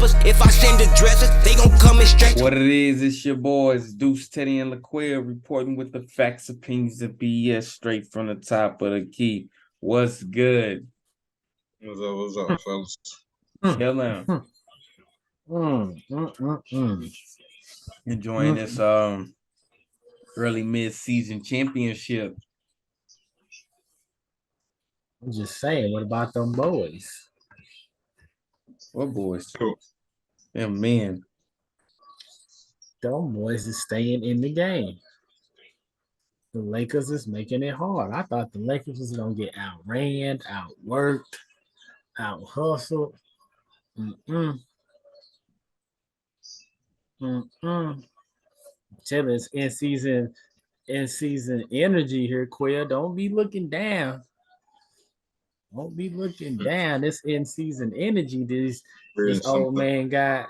rappers. If I send the dressers, they gon' come in straight. What it is, it's your boys, Deuce, Teddy, and LaQuia reporting with the facts, opinions, and BS straight from the top of the key. What's good? What's up, fellas? Chilling. Enjoying this early mid-season championship. I'm just saying, what about them boys? What boys? Cool. Them men. Them boys is staying in the game. The Lakers is making it hard. I thought the Lakers was gonna get outran, outworked, out hustled. Tell us in season energy here, Quail. Don't be looking down. Don't be looking down. This in season energy this old man got.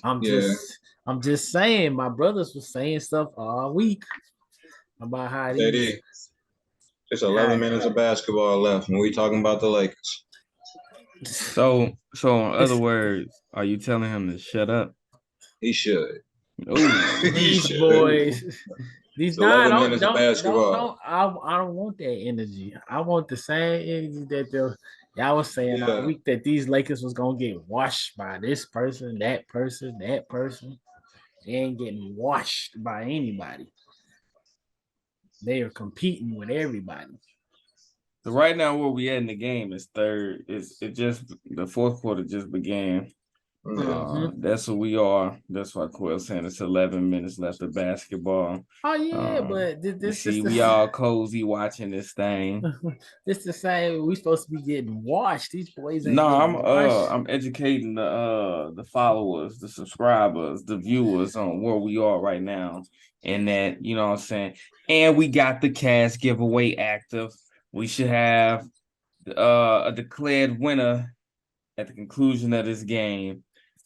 I'm just saying. My brothers was saying stuff all week about how these. It's 11 minutes of basketball left, and we talking about the Lakers. So in other words, are you telling him to shut up? He should. These boys. These 11 minutes of basketball. I don't want that energy. I want the same energy that y'all was saying all week that these Lakers was gonna get washed by this person, that person, that person. They ain't getting washed by anybody. They are competing with everybody. So right now, where we at in the game is third. It just the fourth quarter just began. That's what we are. That's why Quill's saying it's 11 minutes left of basketball. Oh yeah, but this we all cozy watching this thing. This the same. We supposed to be getting washed. These boys ain't I'm educating the followers, the subscribers, the viewers on where we are right now, and that, you know what I'm saying. And we got the cash giveaway active. We should have a declared winner at the conclusion of this game.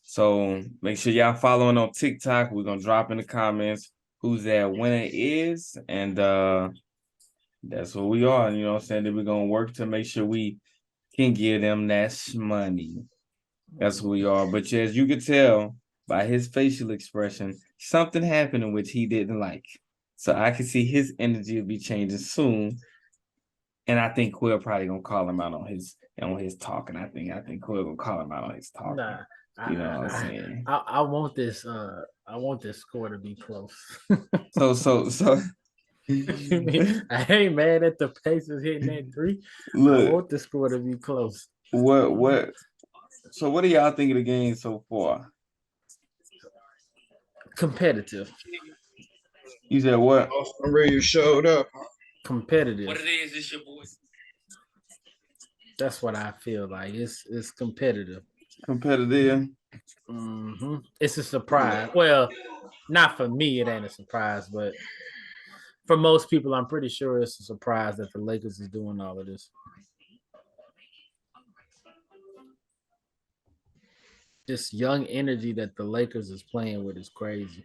So make sure y'all following on TikTok. We're gonna drop in the comments who's that winner is, and that's what we are. You know what I'm saying? That we're gonna work to make sure we can give them that money. That's what we are. But as you can tell by his facial expression, something happened in which he didn't like. So I can see his energy will be changing soon. And I think Quill probably gonna call him out on his talking. I think Quill gonna call him out on his talking. Nah, you know what I'm saying? I want this score to be close. So I ain't mad at the Pacers hitting that three. Look, I want the score to be close. What? So what do y'all think of the game so far? Competitive. You said what? I'm ready. You showed up. Competitive. What it is, it's your boy. That's what I feel like. It's competitive. Competitive. It's a surprise. Well, not for me, it ain't a surprise, but for most people, I'm pretty sure it's a surprise that the Lakers is doing all of this. This young energy that the Lakers is playing with is crazy.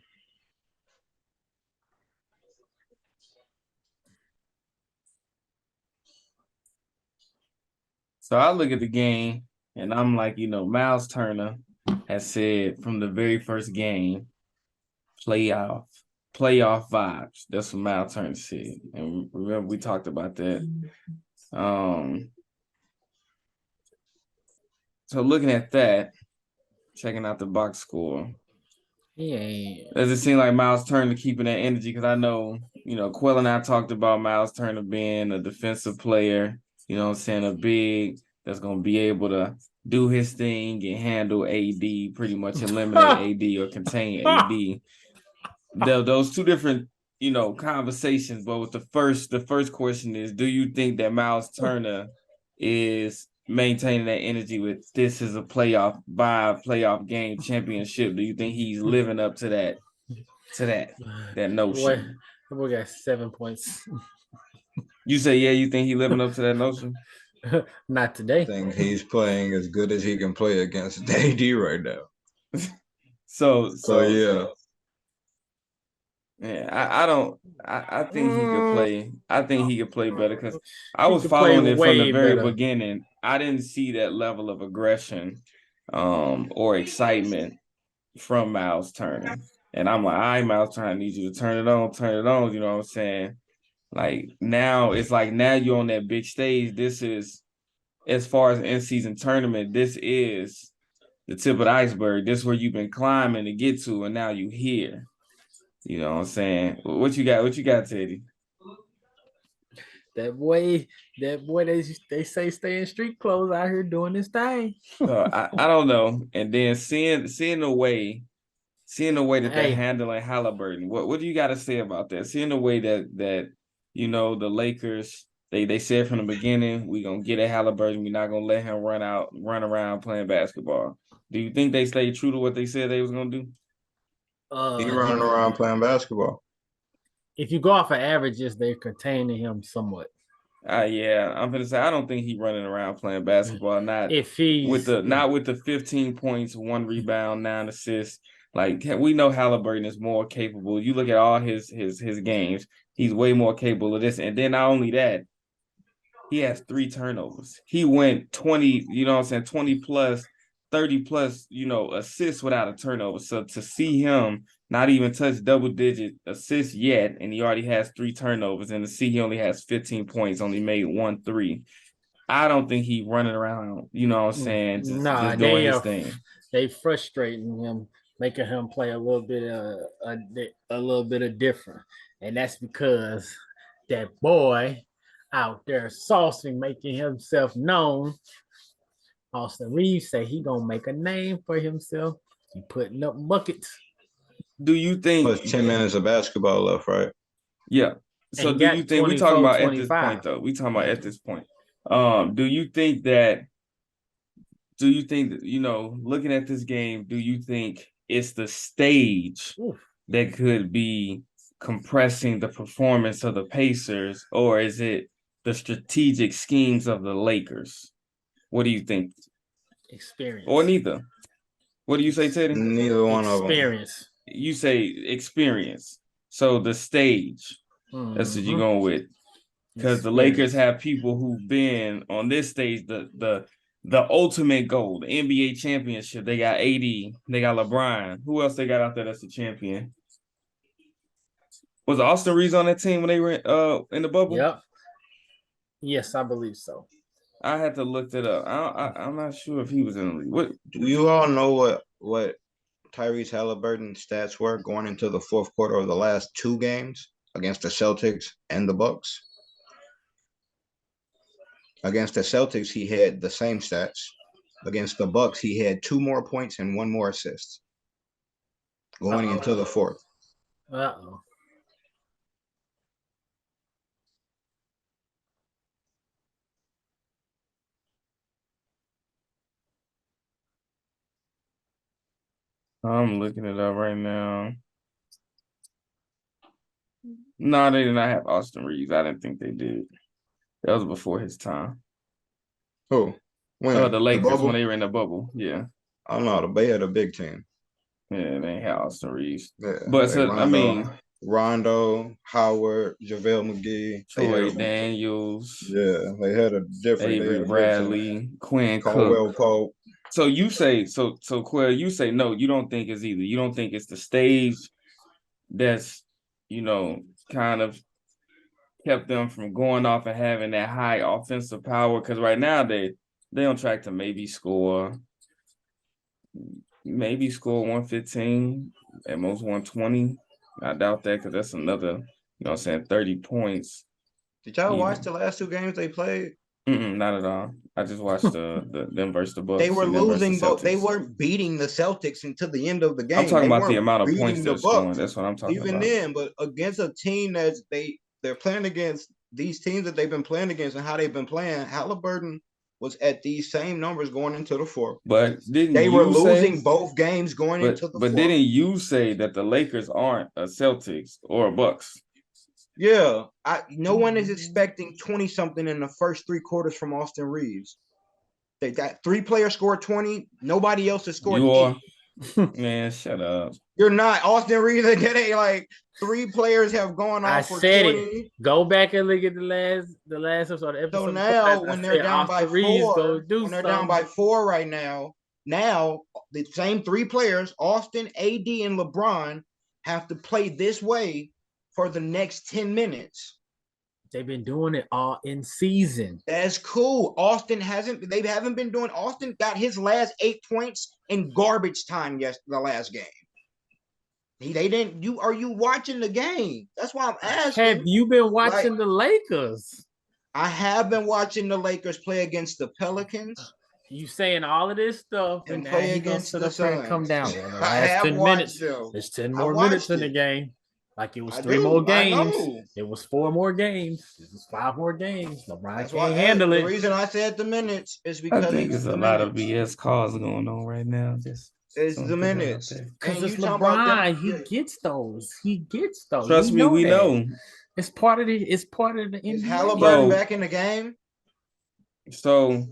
So I look at the game and I'm like, Miles Turner has said from the very first game, playoff vibes. That's what Miles Turner said. And remember, we talked about that. So looking at that, checking out the box score. Yeah. Does it seem like Miles Turner keeping that energy? Because I know, Quill and I talked about Miles Turner being a defensive player, you know what I'm saying, a big that's going to be able to do his thing and handle AD, pretty much eliminate AD or contain AD. Those two different, conversations. But with the first question is, do you think that Miles Turner is maintaining that energy with this is a playoff game championship? Do you think he's living up to that notion? We got 7 points. You say, yeah, you think he's living up to that notion? Not today. I think he's playing as good as he can play against AD right now. So yeah. Yeah, I think he could play. I think he could play better because I was following it from the very beginning. I didn't see that level of aggression or excitement from Miles Turner. And I'm like, all right, Miles Turner, I need you to turn it on, you know what I'm saying? Like now you're on that big stage. This is, as far as in-season tournament, this is the tip of the iceberg. This is where you've been climbing to get to, and now you here. You know what I'm saying? What you got? What you got, Teddy? That boy, they say stay in street clothes out here doing this thing. I don't know. And then seeing the way that they're handling Halliburton. What do you got to say about that? Seeing the way that you know the Lakers, they said from the beginning, we're gonna get at Halliburton. We're not gonna let him run around playing basketball. Do you think they stayed true to what they said they was gonna do? He running around playing basketball. If you go off of averages, they're containing him somewhat. Yeah, I'm gonna say I don't think he's running around playing basketball. Not if he's with the 15 points, 1 rebound, 9 assists. Like we know Halliburton is more capable. You look at all his games, he's way more capable of this. And then not only that, he has 3 turnovers. He went 20, you know what I'm saying, 20 plus, 30 plus, you know, assists without a turnover. So to see him not even touch double-digit assists yet, and he already has 3 turnovers, and to see he only has 15 points, only made 1 3. I don't think he's running around, you know what I'm saying, just doing his thing. They frustrating him, making him play a little bit of different. And that's because that boy out there saucing, making himself known. Austin Reeves say he gonna make a name for himself. He putting up buckets. Do you think there's 10 minutes of basketball left, right? Yeah. So do you think we talking about 25. At this point though? We talking about at this point. Do you think that, you know, looking at this game, do you think it's the stage that could be compressing the performance of the Pacers, or is it the strategic schemes of the Lakers? What do you think? Experience. Or neither? What do you say, Teddy? Neither one of them. Experience. You say experience. So the stage, that's what you're going with. Because the Lakers have people who've been on this stage, the ultimate goal, the NBA championship. They got AD, they got LeBron. Who else they got out there that's a champion? Was Austin Reeves on that team when they were in the bubble? Yep. Yes, I believe so. I had to look that up. I'm not sure if he was in the league. What do you all know what Tyrese Halliburton's stats were going into the fourth quarter of the last 2 games against the Celtics and the Bucks? Against the Celtics, he had the same stats. Against the Bucks, he had 2 more points and 1 more assist going into the fourth. Uh-oh. I'm looking it up right now. No, they did not have Austin Reeves. I didn't think they did. That was before his time. Who? The Lakers, when they were in the bubble. Yeah. I don't know. They had a big team. Yeah, they had Austin Reeves. Yeah, but so, Rondo, Howard, JaVale McGee, Troy Daniels. Yeah, they had a different. Avery Bradley, Quinn Caldwell Pope. So you say, so Quill, you say no, you don't think it's either. You don't think it's the stage that's, you know, kind of kept them from going off and having that high offensive power. Because right now they on track to maybe score 115, at most 120. I doubt that, because that's another, you know what I'm saying, 30 points. Did y'all watch the last 2 games they played? Not at all. I just watched them versus the Bucks. They were losing, but they weren't beating the Celtics until the end of the game. I'm talking about the amount of points they're scoring. That's what I'm talking about. Even then, but against a team that they're playing against, these teams that they've been playing against and how they've been playing, Halliburton was at these same numbers going into the fourth. But they were losing both games going into the fourth. But didn't you say that the Lakers aren't a Celtics or a Bucks? Yeah, no one is expecting 20-something in the first 3 quarters from Austin Reeves. They got 3 players scored 20. Nobody else has scored 8. Man, shut up. You're not. Austin Reeves, like 3 players have gone off for 20. It. Go back and look at the last episode. So now when they're down by 4, down by 4 right now, now the same three players, Austin, AD, and LeBron, have to play this way for the next 10 minutes. They've been doing it all in season. That's cool. Austin they haven't been doing. Austin got his last 8 points in garbage time the last game. They didn't. Are you watching the game? That's why I'm asking. Have you been watching the Lakers? I have been watching the Lakers play against the Pelicans. You saying all of this stuff And now play he gonna against sit the up here and Suns. come down. Well, the I last have 10 watched minutes. them. There's 10 I more watched minutes in the it. game. Like it was I 3 do. more I games. know. It was 4 more games. It was 5 more games. LeBron That's can't why handle the it. reason I said the minutes is because I think it's there's the a lot of minutes. BS calls going on right now. Just It's something the to put out minutes. there. Because And it's you talking about LeBron. them- He yeah. gets those. He gets those. Trust me, we that. know. It's part of the. It's part of the Is NBA. Halliburton So- back in the game? So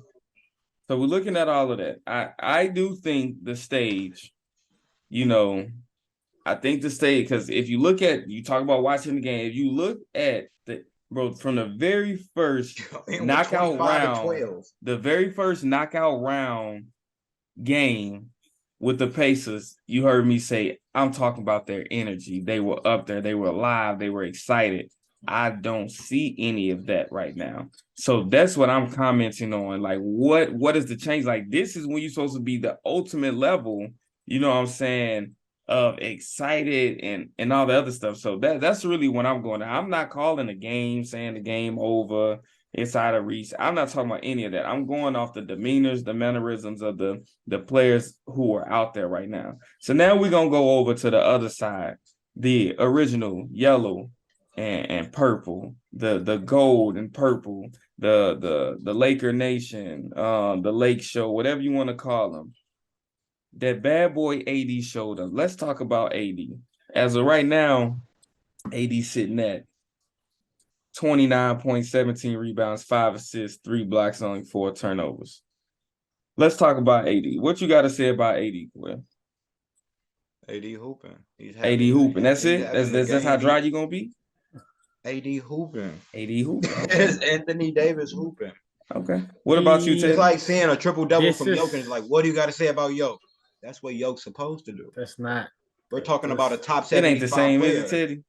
we're looking at all of that. I do think the stage, I think the stage, because if you look at, you talk about watching the game, if you look at from the very first And knockout 25-12. round, the very first knockout round game with the Pacers, you heard me say, I'm talking about their energy. They were up there, they were alive, they were excited. I don't see any of that right now. So that's what I'm commenting on. Like, what is the change? Like, this is when you're supposed to be the ultimate level, you know what I'm saying, of excited and all the other stuff. So that's really when I'm going. I'm not calling a game, saying the game over, it's out of reach. I'm not talking about any of that. I'm going off the demeanors, the mannerisms of the players who are out there right now. So now we're going to go over to the other side, the original yellow and purple, the gold and purple, the Laker Nation, the Lake Show, whatever you want to call them. That bad boy AD showed up. Let's talk about AD. As of right now, AD sitting at 29 points, 17 rebounds, 5 assists, 3 blocks, only 4 turnovers. Let's talk about AD. What you got to say about AD, Will? AD hooping. AD hooping. That's it? That's how dry you going to be? AD hooping. AD hooping. It's Anthony Davis hooping. Okay. What about you, Ted? It's like seeing a triple-double from This Jokic. is- It's like, what do you got to say about Jokic? That's what Joki's supposed to do. That's not. We're talking about a top It 75 ain't the same, player. is it, Teddy?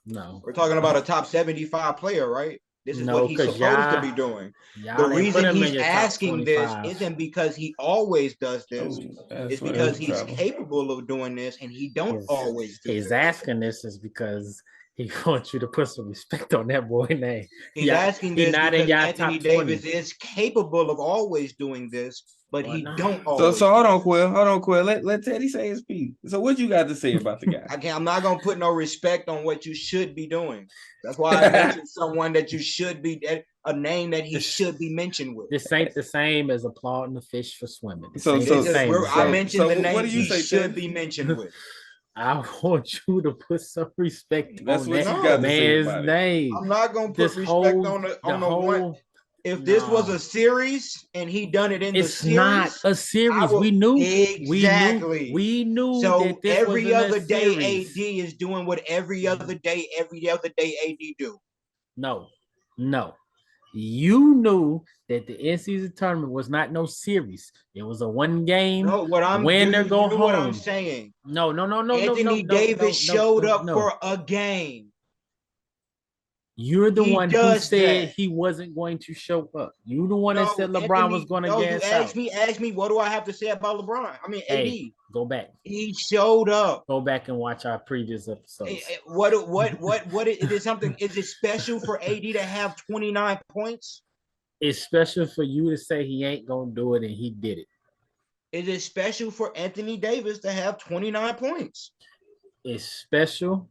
No. We're talking about a top 75 player, right? This is No, what he's 'cause supposed to y'all- be doing. Y'all The ain't put reason him in he's your top asking this 25. isn't because he always does this. Oh, that's It's where because it's he's trouble. capable of doing this, and he don't He's- always do He's this. asking this is because he wants you to put some respect on that boy name. He's Yeah, asking he this not in because y'all Anthony top 20. Davis is capable of always doing this, but Why he not? don't So always. hold do on, it. Quill. Hold on, Quill. Let Teddy say his piece. So what you got to say about the guy? I'm not gonna put no respect on what you should be doing. That's why I mentioned someone that you should be, a name that he should be mentioned with. This ain't the same as applauding the fish for swimming. This So- ain't so- the It's just- same. we're- I so- mentioned the what name do you he say, should Ted? be mentioned with. I want you to put some respect That's on what that you got to say man's about it. name. I'm not gonna put This respect whole, on the the one. whole. If this was Nah. a series and he done it in It's the series, not a series. will- We knew. Exactly. We knew so that this every wasn't other a day series. AD is doing what every other day AD do. No. You knew that the in-season tournament was not no series. It was a one game. No, what I'm Win or you go knew what I'm home. saying. No. Anthony Davis showed up for a game. You're the He one who does said that. he wasn't going to show up. You the one No, that said LeBron Anthony- was going to no, you gas asked out. Ask me, what do I have to say about LeBron? I mean, Hey. AD. Go back. He showed up. Go back and watch our previous episodes. What is it something? Is it special for AD to have 29 points? It's special for you to say he ain't gonna do it, and he did it. Is it special for Anthony Davis to have 29 points? It's special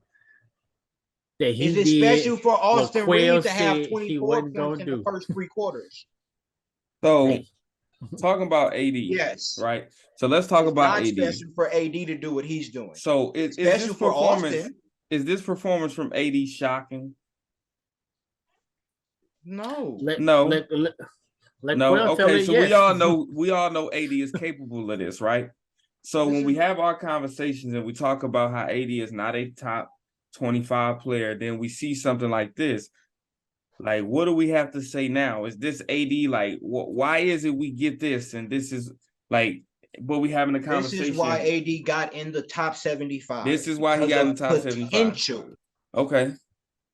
that he Is it did special for Austin Quail Reeves to have said he 24 wasn't points gonna in do. the first 3 quarters? So Hey. talking about AD, Yes. right? So let's talk It's about not AD. special for AD to do what he's doing. So is Special this for performance? Austin. Is this performance from AD shocking? No. No. Let No. Quail tell Okay. it So yes. we all know AD is capable of this, right? So when we have our conversations and we talk about how AD is not a top 25 player, then we see something like this. Like, what do we have to say now? Is this AD like? Why is it we get this and this is like? but we having a This conversation. is why AD got in the top 75. This is why he because got in of the top 75. potential. Okay.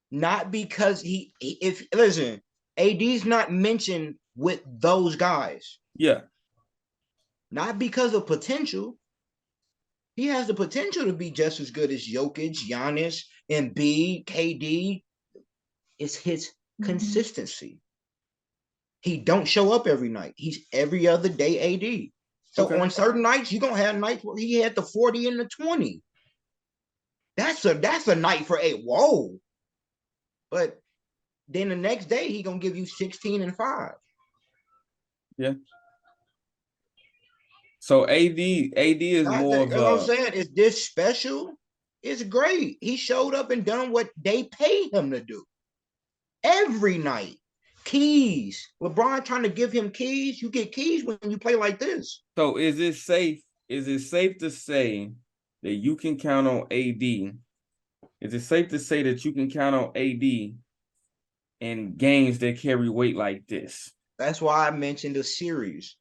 Not because if listen, AD's not mentioned with those guys. Yeah. Not because of potential. He has the potential to be just as good as Jokic, Giannis, Embiid, KD. It's his consistency. He don't show up every night. He's every other day AD. So on certain nights, you're gonna have nights where he had the 40 and the 20. That's a night for a whoa. But then the next day he gonna give you 16 and 5. Yeah. So AD is more of what I'm saying is this special is great. He showed up and done what they paid him to do every night. Keys. LeBron trying to give him keys. You get keys when you play like this. So is it safe? Is it safe to say that you can count on AD? Is it safe to say that you can count on AD in games that carry weight like this? That's why I mentioned a series.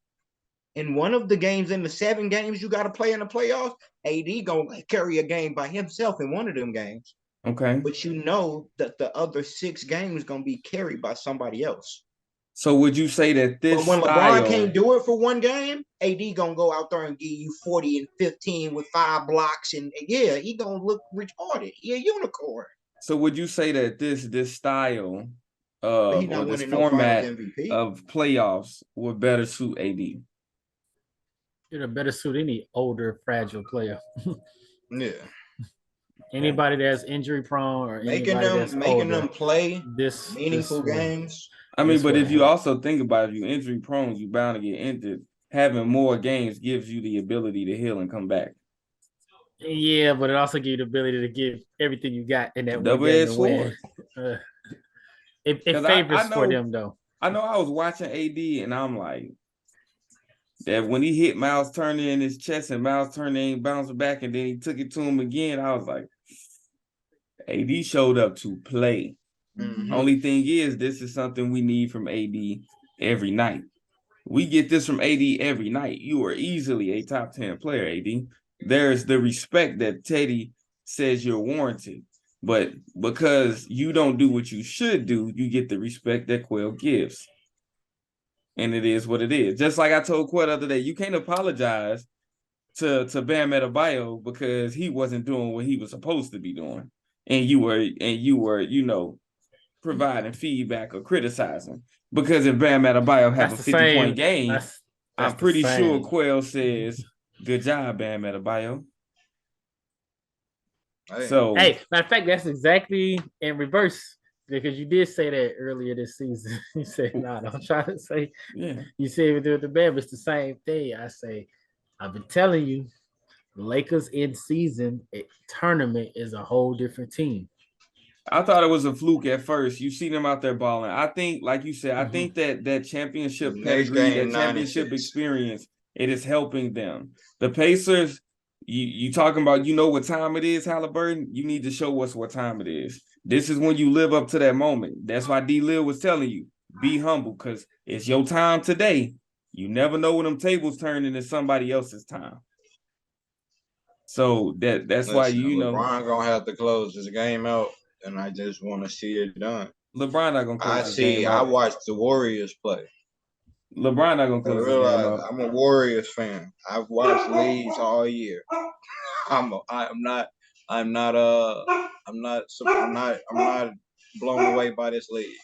In one of the games, in the 7 games you got to play in the playoffs, AD gonna carry a game by himself in one of them games. Okay. But you know that the other 6 games gonna be carried by somebody else. So would you say that this? But when LeBron can't do it for one game, AD gonna go out there and give you 40 and 15 with 5 blocks, and yeah, he gonna look retarded. He a unicorn. So would you say that this style or this no format MVP. of playoffs would better suit AD? It'll better suit any older, fragile player. Yeah. Anybody that's injury prone or making them play this meaningful games. I mean, but if you also think about it, if you're injury prone, you're bound to get injured. Having more games gives you the ability to heal and come back. Yeah, but it also gives you the ability to give everything you got in that double-edged sword. It favors for them, though. I know I was watching AD, and I'm like, that when he hit Miles Turner in his chest and Miles Turner ain't bouncing back, and then he took it to him again, I was like, AD showed up to play. Mm-hmm. Only thing is, this is something we need from AD every night. We get this from AD every night. You are easily a top 10 player, AD. There's the respect that Teddy says you're warranted. But because you don't do what you should do, you get the respect that Quell gives. And it is what it is. Just like I told Quell the other day, you can't apologize to Bam Adebayo because he wasn't doing what he was supposed to be doing. And you were, you know, providing feedback or criticizing. Because if Bam Adebayo have a 50-point game, I'm pretty sure Quell says, "Good job, Bam Adebayo." So, hey, matter of fact, that's exactly in reverse because you did say that earlier this season. You said, "No, I'm trying to say." Yeah, you said with the Bam, it's the same thing. I say, I've been telling you, Lakers in season tournament is a whole different team. I thought it was a fluke at first. You see them out there balling. I think, like you said, I think that championship pedigree, that championship experience, it is helping them. The Pacers, you talking about, you know what time it is, Halliburton? You need to show us what time it is. This is when you live up to that moment. That's why D. Lil was telling you, be humble, because it's your time today. You never know when them tables turn into somebody else's time. So that's why, you know. LeBron going to have to close this game out. And I just want to see it done. LeBron not gonna close this game out. I watched the Warriors play. LeBron not gonna close this game out. I'm a Warriors fan. I've watched leagues all year. I'm not blown away by this league.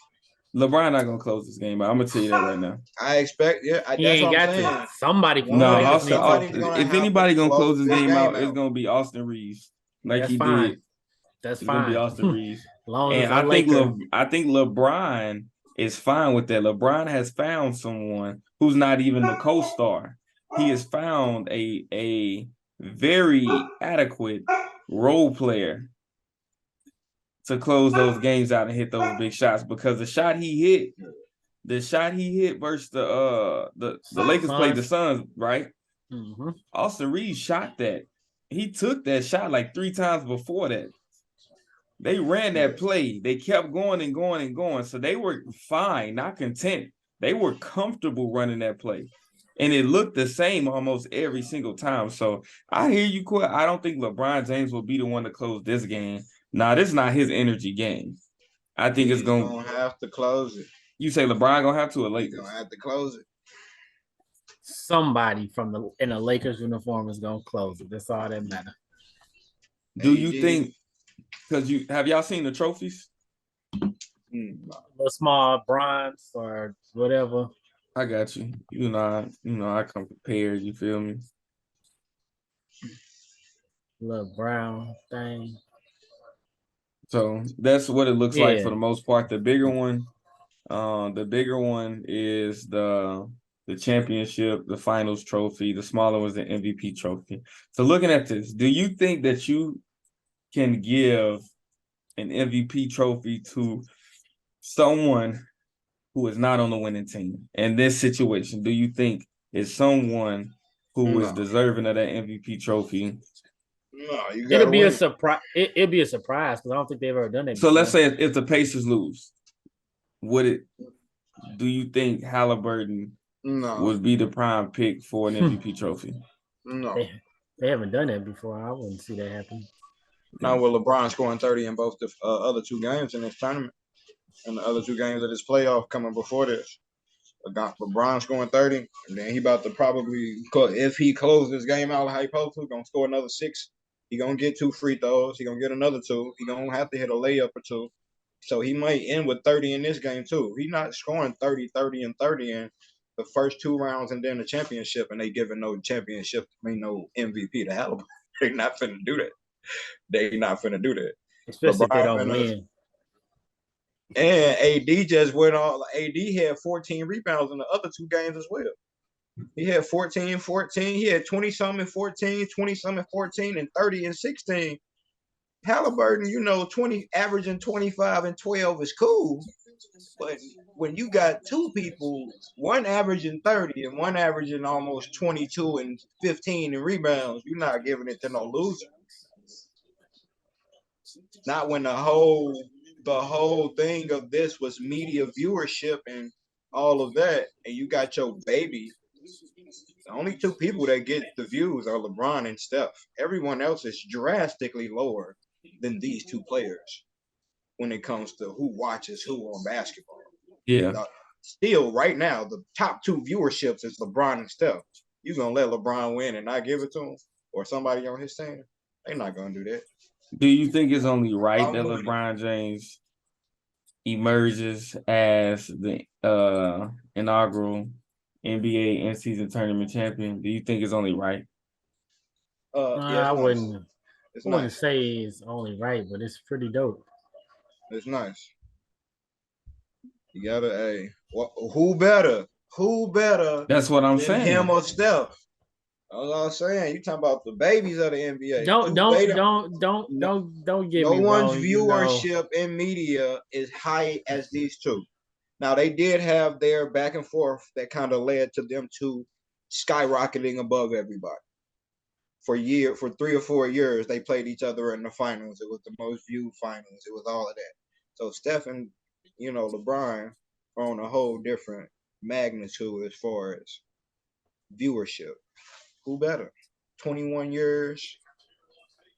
LeBron not gonna close this game out. I'm gonna tell you that right now. I expect, that's what I'm saying. Somebody. No, if anybody gonna close this game out, it's gonna be Austin Reeves, like he did. That's it's fine. Gonna be Austin Reeves. And I think LeBron is fine with that. LeBron has found someone who's not even the co-star. He has found a very adequate role player to close those games out and hit those big shots, because the shot he hit versus the Lakers played the Suns, right? Mm-hmm. Austin Reeves shot that. He took that shot like 3 times before that. They ran that play. They kept going and going and going. So they were fine, not content. They were comfortable running that play. and it looked the same almost every single time. So I hear you, Quay. I don't think LeBron James will be the one to close this game. Nah, this is not his energy game. I think it's He's going. gonna have to close it. You say LeBron gonna have to or He's Lakers? gonna have to close it. Somebody in a Lakers uniform is gonna close it. That's all that matters. Do you AD. think? Because have y'all seen the trophies? The small bronze or whatever. I got you. You know, I come prepared. You feel me? Little brown thing. So that's what it looks like Yeah. for the most part. The bigger one is the championship, the finals trophy. The smaller was the MVP trophy. So looking at this, do you think that you can give an MVP trophy to someone who is not on the winning team in this situation? Do you think is someone who is No. deserving of that MVP trophy? No, you gotta It'll be a win. surprise. It'll be a surprise because I don't think they've ever done it. So let's before. say if the Pacers lose, do you think Halliburton No, would be the prime pick for an MVP trophy? no. They haven't done that before. I wouldn't see that happen. Not with LeBron scoring 30 in both the other two games in this tournament, and the other two games of this playoff coming before this. LeBron scoring 30, and then he about to probably, if he closes this game out like he supposed to, gonna score another 6. He gonna get 2 free throws. He gonna get another 2. He gonna have to hit a layup or 2. So he might end with 30 in this game too. He's not scoring 30, 30, and 30 in the first 2 rounds and then the championship, and they giving no championship, no MVP to Halliburton. They not finna do that. They not finna do that. Especially if they LeBron don't finna- win. And AD just went on. AD had 14 rebounds in the other 2 games as well. He had 14, 14. He had 20-something, 14, 20-something, 14, and 30 and 16. Halliburton, 20 averaging 25 and 12 is cool. But when you got 2 people, one averaging 30 and one averaging almost 22 and 15 in rebounds, you're not giving it to no loser. Not when the whole thing of this was media viewership and all of that, and you got your baby. The only 2 people that get the views are LeBron and Steph. Everyone else is drastically lower than these 2 players when it comes to who watches who on basketball. Yeah. Still, right now, the top 2 viewerships is LeBron and Steph. You gonna let LeBron win and not give it to him, or somebody on his team? They're not gonna do that. Do you think it's only right that Unbelievable. LeBron James emerges as the inaugural NBA in-season tournament champion? Do you think it's only right? Yeah, I it's nice. wouldn't. It's I wouldn't nice. say it's only right, but it's pretty dope. It's nice. You gotta, who better? Who better That's what I'm than saying. him or Steph? That's what I'm saying. You talking about the babies of the NBA? Don't They get no me one's wrong. viewership in media is high as these 2. Now they did have their back and forth that kind of led to them 2 skyrocketing above everybody. For 3 or 4 years, they played each other in the finals. It was the most viewed finals. It was all of that. So Steph and LeBron are on a whole different magnitude as far as viewership. Who better? 21 years.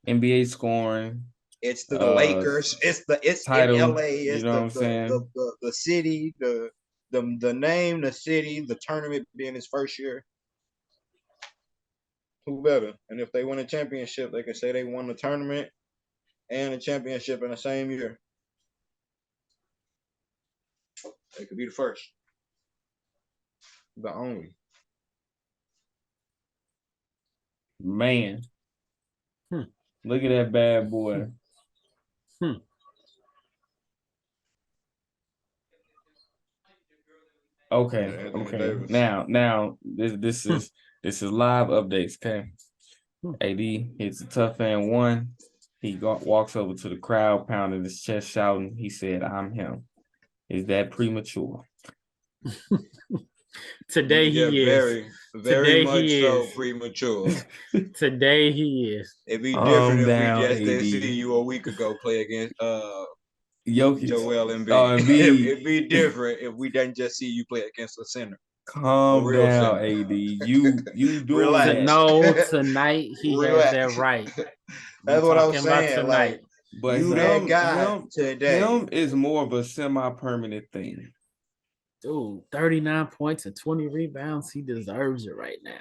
NBA scoring. It's the Lakers. It's title, in LA. It's you know what I'm saying? the city, the name, the city, the tournament being his first year. Who better? And if they win a championship, they can say they won the tournament and a championship in the same year. They could be the first. The only. Man. Look at that bad boy. Okay. Davis. Now this is live updates, okay? AD hits a tough and 1. He walks over to the crowd, pounding his chest, shouting. He said, "I'm him." Is that premature? Today he is. Very Today much he so is. premature. Today he is. It'd be different if down, we just didn't AD. see you a week ago play against Jokic. Joel Embiid. Embiid. It'd be different if we didn't just see you play against a center. Calm real down, simple. AD. You doing Relax. that. No, tonight he has Relax. that right. That's We what I was talking about saying. tonight. Like, But you that guy him today. is more of a semi-permanent thing. Dude, 39 points and 20 rebounds. He deserves it right now.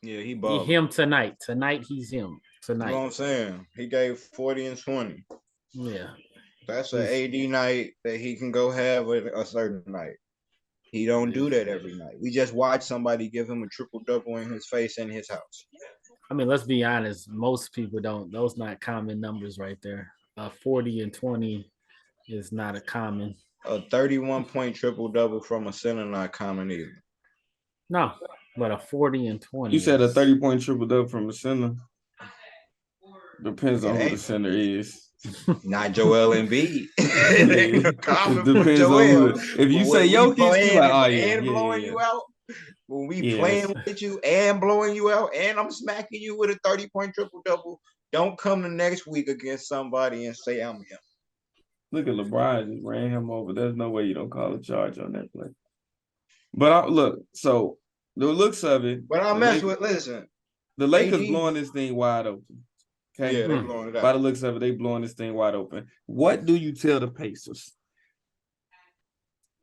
Yeah, he He balling. him tonight. Tonight he's him. You know what Tonight. I'm saying? He gave 40 and 20. Yeah. That's an AD night that he can go have with a certain night. He don't do that every night. We just watch somebody give him a triple double in his face in his house. I mean, let's be honest. Most people don't. Those not common numbers right there. 40 and 20 is not a common. A 31-point triple double from a center not common either. No, but a 40 and 20. You said a is- 30-point triple double from a center. Depends on who the center is. Not Joel Embiid. It It common for depends on Joel. who. If you But say when we Jokic, playing you like, oh yeah, and blowing yeah. you out, when we Yes. playing with you and blowing you out, and I'm smacking you with a 30-point triple double, don't come the next week against somebody and say I'm him. Look at LeBron just ran him over. There's no way you don't call a charge on that play. But look, so the looks of it. But I the mess Lakers- with. Listen, the Lakers AD blowing this thing wide open. Okay, yeah, they blowing it by out. the looks of it, they blowing this thing wide open. What do you tell the Pacers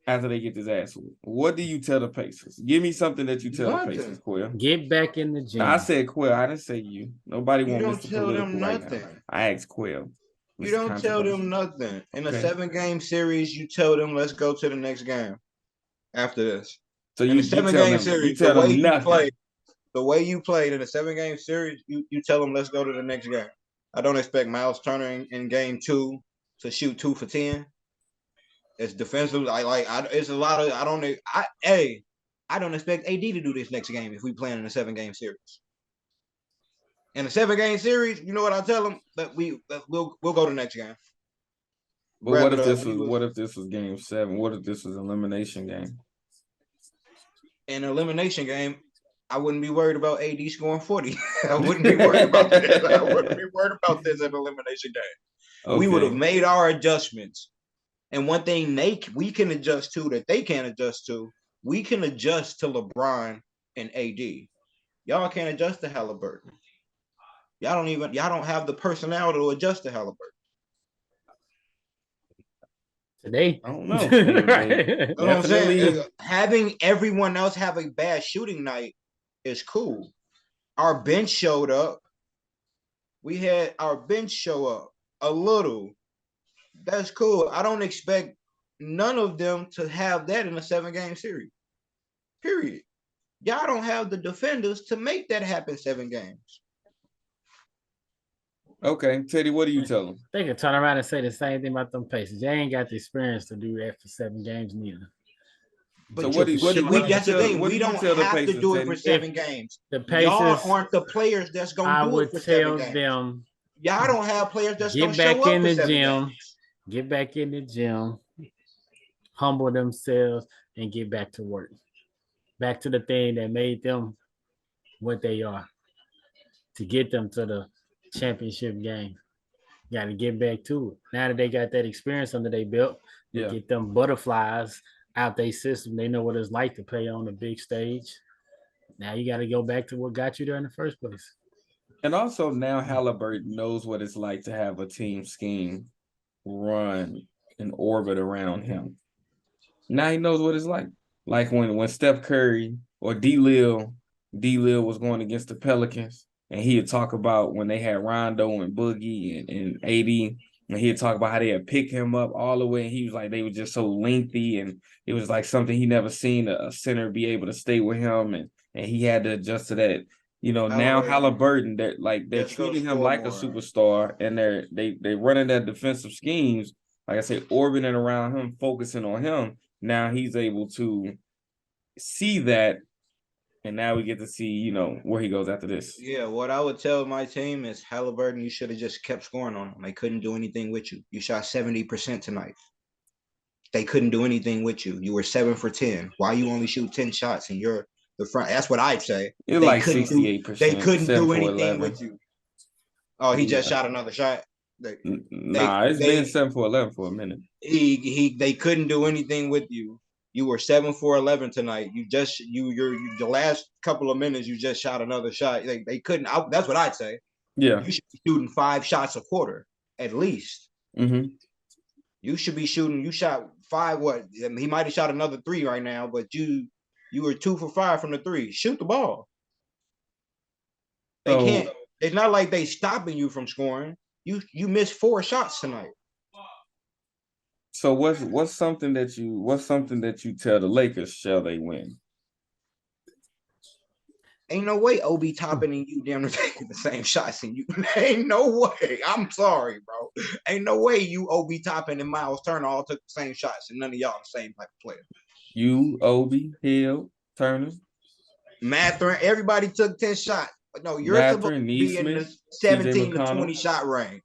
after they get this ass whooped? What do you tell the Pacers? Give me something that you tell Nothing. the Pacers, Quill. Get back in the gym. I said Quill. I didn't say you. Nobody You wants don't Mr. tell them Political right nothing. now. I asked Quill. You Mr. don't tell them Controversial. nothing. In a Okay. 7-game series, you tell them, let's go to the next game after this. So In you a tell 7-game them, series, you tell the way them you nothing. played, the way you played in a 7-game series, you tell them, let's go to the next game. I don't expect Miles Turner in game 2 to shoot 2 for 10. It's defensive. It's a lot of. I don't expect AD to do this next game if we playing in a 7-game series. In a 7-game series, you know what I tell them? That we'll go to the next game. But Wrap what it if up. this was game 7? What if this was an elimination game? In an elimination game, I wouldn't be worried about AD scoring 40. I wouldn't be worried about this. I wouldn't be worried about this in an elimination game. We would have made our adjustments. And one thing we can adjust to that they can't adjust to, we can adjust to LeBron and AD. Y'all can't adjust to Halliburton. Y'all don't have the personnel to adjust to Halliburton. Today. I don't know. Right. You know what I'm saying? Definitely. Having everyone else have a bad shooting night is cool. Our bench showed up. We had our bench show up a little. That's cool. I don't expect none of them to have that in a 7-game series. Period. Y'all don't have the defenders to make that happen 7 games. Okay, Teddy, what do you tell them? They could turn around and say the same thing about them Pacers. They ain't got the experience to do that for 7 games neither. But So what do you that's the tell- thing. what do We you don't tell the have to Pacers, do it Teddy? for 7 games. The Y'all Pacers, aren't the players that's I gonna do would it for tell 7 games. them, Y'all don't have players that's gonna get show back up in for the 7 gym, games. get back in the gym, humble themselves, and get back to work. Back to the thing that made them what they are. To get them to the championship game. Got to get back to it. Now that they got that experience under their belt, they Yeah. get them butterflies out their system. They know what it's like to play on the big stage. Now you got to go back to what got you there in the first place. And also now Halliburton knows what it's like to have a team scheme run and orbit around him. Now he knows what it's like. Like when Steph Curry or D-Lil was going against the Pelicans, and he'd talk about when they had Rondo and Boogie and AD, and he'd talk about how they had picked him up all the way, and he was like, they were just so lengthy, and it was like something he never seen a center be able to stay with him, and he had to adjust to that. You know, now Halliburton, they're Just go treating him score like a more. superstar, and they running their defensive schemes, like I said, orbiting around him, focusing on him. Now he's able to see that, and now we get to see, you know, where he goes after this. Yeah, what I would tell my team is Halliburton, you should have just kept scoring on them. They couldn't do anything with you. You shot 70% tonight. They couldn't do anything with you. You were 7 for 10. Why you only shoot 10 shots and you're the front? That's what I'd say. It's They like couldn't 68%. They couldn't 7 do for anything 11. with you. Oh, he just Yeah. shot another shot. Nah, it's been 7 for 11 for a minute. They couldn't do anything with you. You were 7 for 11 tonight. The last couple of minutes you just shot another shot. They couldn't. That's what I'd say. Yeah. You should be shooting 5 shots a quarter at least. Mm-hmm. You should be shooting. You shot 5. What? I mean, he might have shot another 3 right now, but you were 2 for 5 from the 3. Shoot the ball. They can't. It's not like they stopping you from scoring. You missed 4 shots tonight. So what's something that you tell the Lakers shall they win? Ain't no way Obi Toppin and you damn near taking the same shots and you. Ain't no way. I'm sorry, bro. Ain't no way you Obi Toppin and Miles Turner all took the same shots and none of y'all the same type of player. You, Obi, Hill, Turner, Mathurin, everybody took 10 shots. No, you're Mathurin, supposed to be in the 17 to 20 shot range.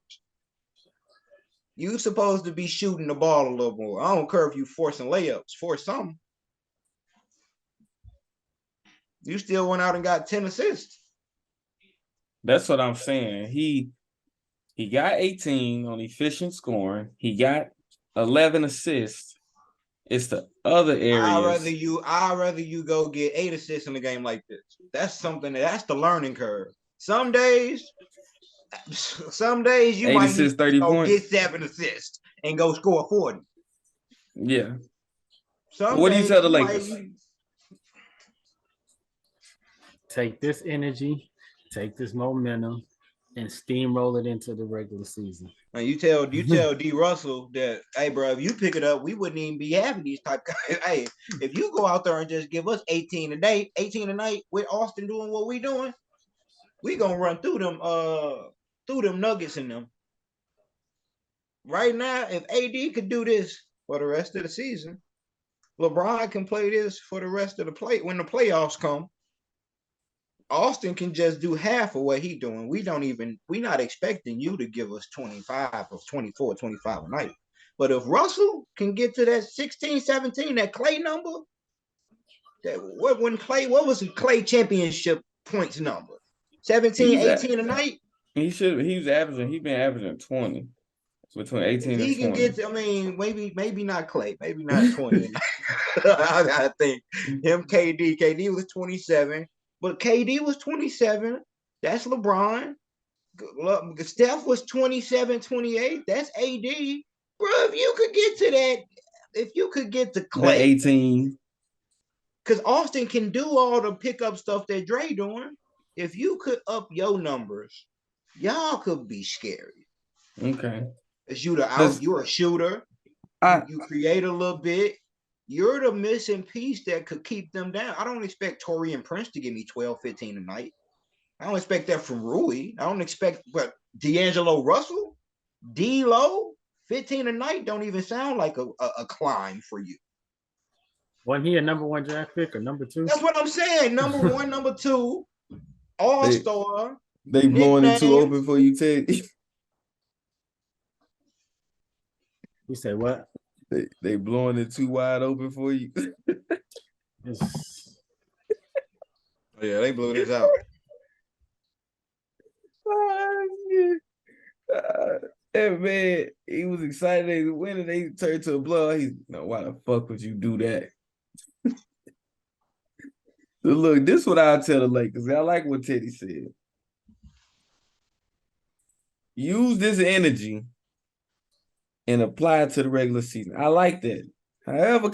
You supposed to be shooting the ball a little more. I don't care if you forcing layups, force something. You still went out and got 10 assists. That's what I'm saying. He got 18 on efficient scoring. He got 11 assists. It's the other areas. I'd rather you go get 8 assists in a game like this. That's that's the learning curve. Some days you might need to go get 7 assists and go score 40. Yeah. What do you tell the Lakers? Take this energy, take this momentum, and steamroll it into the regular season. And you tell D Russell that, hey, bro, if you pick it up, we wouldn't even be having these type of. Hey, if you go out there and just give us 18 a night with Austin doing what we doing, we gonna run through them Nuggets in them. Right now, if AD could do this for the rest of the season, LeBron can play this for the rest of the play when the playoffs come. Austin can just do half of what he's doing. We're not expecting you to give us 25 or 24, 25 a night. But if Russell can get to that 16, 17, that Clay number, what was the Clay championship points number? 17, 18 a night? He's been averaging 20. Between 18 and 20. He can get, maybe not Clay, maybe not 20. I think him, KD was 27. But KD was 27. That's LeBron. Steph was 27, 28. That's AD. Bro, if you could get to that, if you could get to Clay. The 18. Because Austin can do all the pickup stuff that Dre doing. If you could up your numbers, y'all could be scary. Okay. Because you're a shooter. You create a little bit. You're the missing piece that could keep them down. I don't expect Taurean Prince to give me 12, 15 a night. I don't expect that from Rui. I don't expect, but D'Angelo Russell, D-Lo, 15 a night don't even sound like a climb for you. Wasn't he a number 1 draft pick or number 2? That's what I'm saying. Number 1, number 2, all-star. They blowing it too open for you, Ted. You say what? They blowing it too wide open for you. Yeah, they blew this out. And man, he was excited they was winning. They turned to a blow. Why the fuck would you do that? So look, this is what I'll tell the Lakers. I like what Teddy said. Use this energy and apply it to the regular season. I like that. However,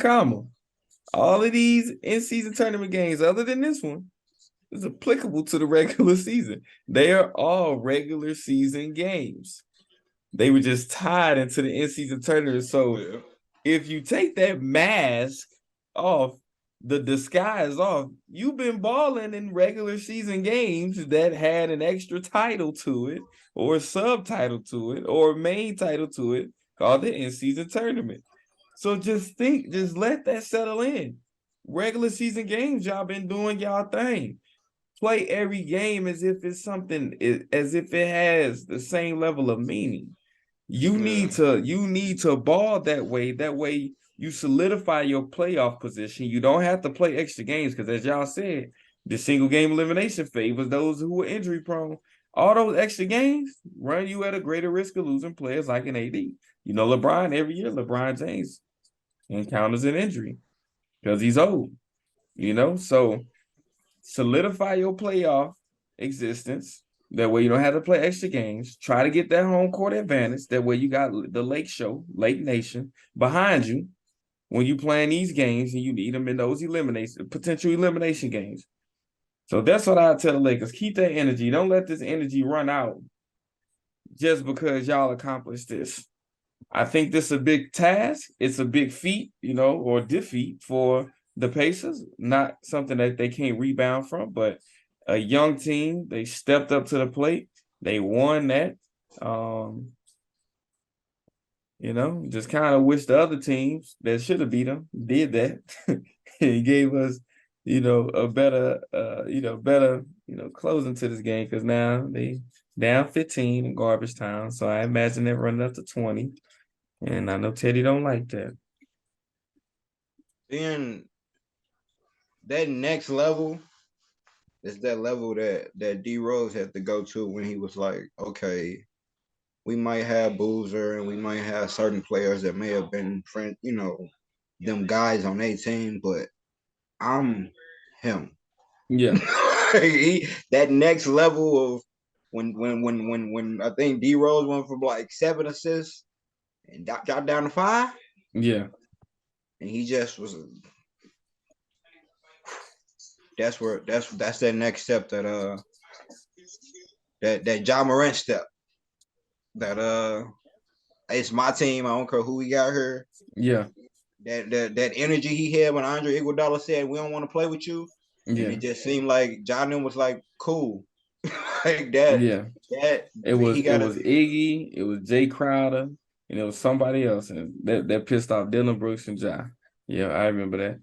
all of these in-season tournament games, other than this one, is applicable to the regular season. They are all regular season games. They were just tied into the in-season tournament. So if you take that mask off, the disguise off, you've been balling in regular season games that had an extra title to it, or a subtitle to it, or a main title to it, called the in-season tournament. So just let that settle in. Regular season games, y'all been doing y'all thing. Play every game as if it's something, as if it has the same level of meaning. You need to ball that way. That way you solidify your playoff position. You don't have to play extra games because, as y'all said, the single game elimination favors those who are injury prone. All those extra games run you at a greater risk of losing players like an AD. LeBron, every year, LeBron James encounters an injury. because he's old, So solidify your playoff existence. That way you don't have to play extra games. Try to get that home court advantage. That way you got the Lake Nation behind you when you playing these games and you need them in those potential elimination games. So that's what I tell the Lakers. Keep that energy. Don't let this energy run out just because y'all accomplished this. I think this is a big task. It's a big feat, or defeat for the Pacers. Not something that they can't rebound from, but a young team, they stepped up to the plate. They won that. Just kind of wish the other teams that should have beat them did that. It gave us, a better, closing to this game because now they down 15 in garbage time. So I imagine they're running up to 20. And I know Teddy don't like that. Then that next level is that level that D Rose had to go to when he was like, okay, we might have Boozer and we might have certain players that may have been friends, them guys on their team, but I'm him. Yeah. That next level of when I think D Rose went from like 7 assists and dropped down to 5. Yeah. And he just was that's that next step that Ja Morant step. That it's my team. I don't care who we got here. Yeah. That energy he had when Andre Iguodala said we don't want to play with you. Yeah. And it just seemed like John was like cool. Like that. Yeah. It was Iggy, it was Jay Crowder, and it was somebody else, and that pissed off Dylan Brooks and Ja. Yeah, I remember that.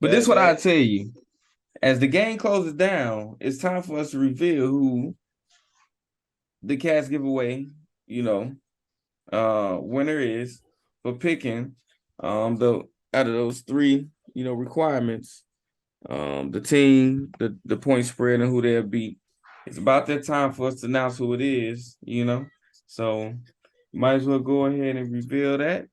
But this is what I tell you. As the game closes down, it's time for us to reveal who the Cats giveaway, winner is for picking out of those 3, requirements, the team, the point spread, and who they'll beat. It's about that time for us to announce who it is, So might as well go ahead and reveal that.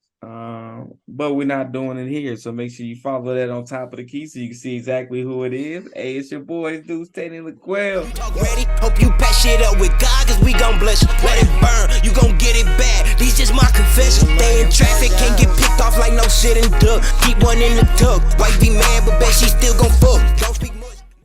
But we're not doing it here, so make sure you follow that on top of the key so you can see exactly who it is. Hey, it's your boys, Deuce, Teddy, and LaQuell. Ready? Hope you patch shit up with God, cause we gon' bless you. Let it burn, you gon' get it back. These just my confessions. Stay in traffic, can't get picked off like no sitting duck. Keep one in the tuck.